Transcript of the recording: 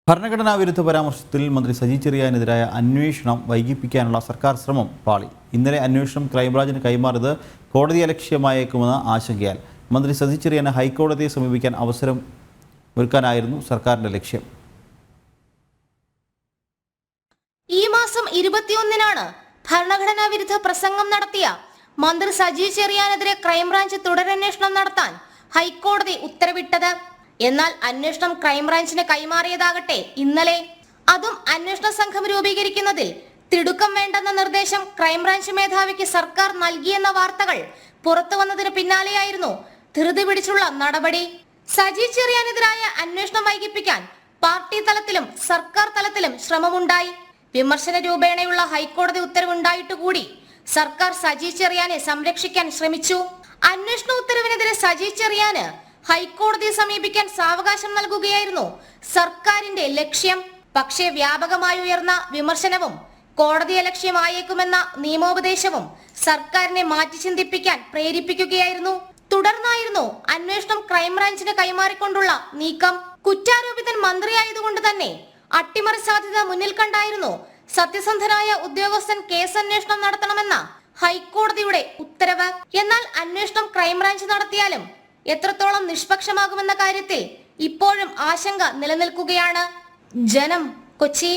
ഭരണഘടനാ വിരുദ്ധ പരാമർശത്തിൽ മന്ത്രി സജി ചെറിയാനെതിരായ അന്വേഷണം വൈകിപ്പിക്കാനുള്ള സർക്കാർ ശ്രമം പാളി. ഇന്നലെ അന്വേഷണം ക്രൈംബ്രാഞ്ചിന് കൈമാറിയത് കോടതിയലക്ഷ്യമായേക്കുമെന്ന ആശങ്കയാൽ മന്ത്രി സജി ചെറിയാനെ ഹൈക്കോടതിയെ സമീപിക്കാൻ അവസരം ഒരുക്കാനായിരുന്നു സർക്കാരിന്റെ ലക്ഷ്യം. ഈ മാസം 21-നാണ് ഭരണഘടനാ വിരുദ്ധ പ്രസംഗം നടത്തിയ മന്ത്രി സജി ചെറിയാനെതിരെ ക്രൈംബ്രാഞ്ച് തുടരന്വേഷണം നടത്താൻ ഹൈക്കോടതി ഉത്തരവിട്ടത്. എന്നാൽ അന്വേഷണം ക്രൈംബ്രാഞ്ചിന് കൈമാറിയതാകട്ടെ ഇന്നലെ. അതും അന്വേഷണ സംഘം രൂപീകരിക്കുന്നതിൽ തിടുക്കം വേണ്ടെന്ന നിർദ്ദേശം ക്രൈംബ്രാഞ്ച് മേധാവിക്ക് സർക്കാർ നൽകിയെന്ന വാർത്തകൾ പുറത്തു വന്നതിന് പിന്നാലെയായിരുന്നു ധൃതി പിടിച്ചുള്ള നടപടി. സജി ചെറിയാനെതിരായ അന്വേഷണം വൈകിപ്പിക്കാൻ പാർട്ടി തലത്തിലും സർക്കാർ തലത്തിലും ശ്രമമുണ്ടായി. വിമർശന രൂപേണയുള്ള ഹൈക്കോടതി ഉത്തരവുണ്ടായിട്ടുകൂടി സർക്കാർ സജി ചെറിയാനെ സംരക്ഷിക്കാൻ ശ്രമിച്ചു. അന്വേഷണ ഉത്തരവിനെതിരെ സജി ചെറിയാന് ഹൈക്കോടതിയെ സമീപിക്കാൻ സാവകാശം നൽകുകയായിരുന്നു സർക്കാരിന്റെ ലക്ഷ്യം. പക്ഷേ വ്യാപകമായി ഉയർന്ന വിമർശനവും കോടതിയെ ലക്ഷ്യമായേക്കുമെന്ന നിയമോപദേശവും സർക്കാരിനെ മാറ്റി ചിന്തിപ്പിക്കാൻ പ്രേരിപ്പിക്കുകയായിരുന്നു. തുടർന്നായിരുന്നു അന്വേഷണം ക്രൈംബ്രാഞ്ചിന് കൈമാറിക്കൊണ്ടുള്ള നീക്കം. കുറ്റാരോപിതൻ മന്ത്രിയായതുകൊണ്ട് തന്നെ അട്ടിമറി സാധ്യത മുന്നിൽ കണ്ടായിരുന്നു സത്യസന്ധനായ ഉദ്യോഗസ്ഥൻ കേസ് അന്വേഷണം നടത്തണമെന്ന ഹൈക്കോടതിയുടെ ഉത്തരവ്. എന്നാൽ അന്വേഷണം ക്രൈംബ്രാഞ്ച് നടത്തിയാലും എത്രത്തോളം നിഷ്പക്ഷമാകുമെന്ന കാര്യത്തിൽ ഇപ്പോഴും ആശങ്ക നിലനിൽക്കുകയാണ്. ജനം, കൊച്ചി.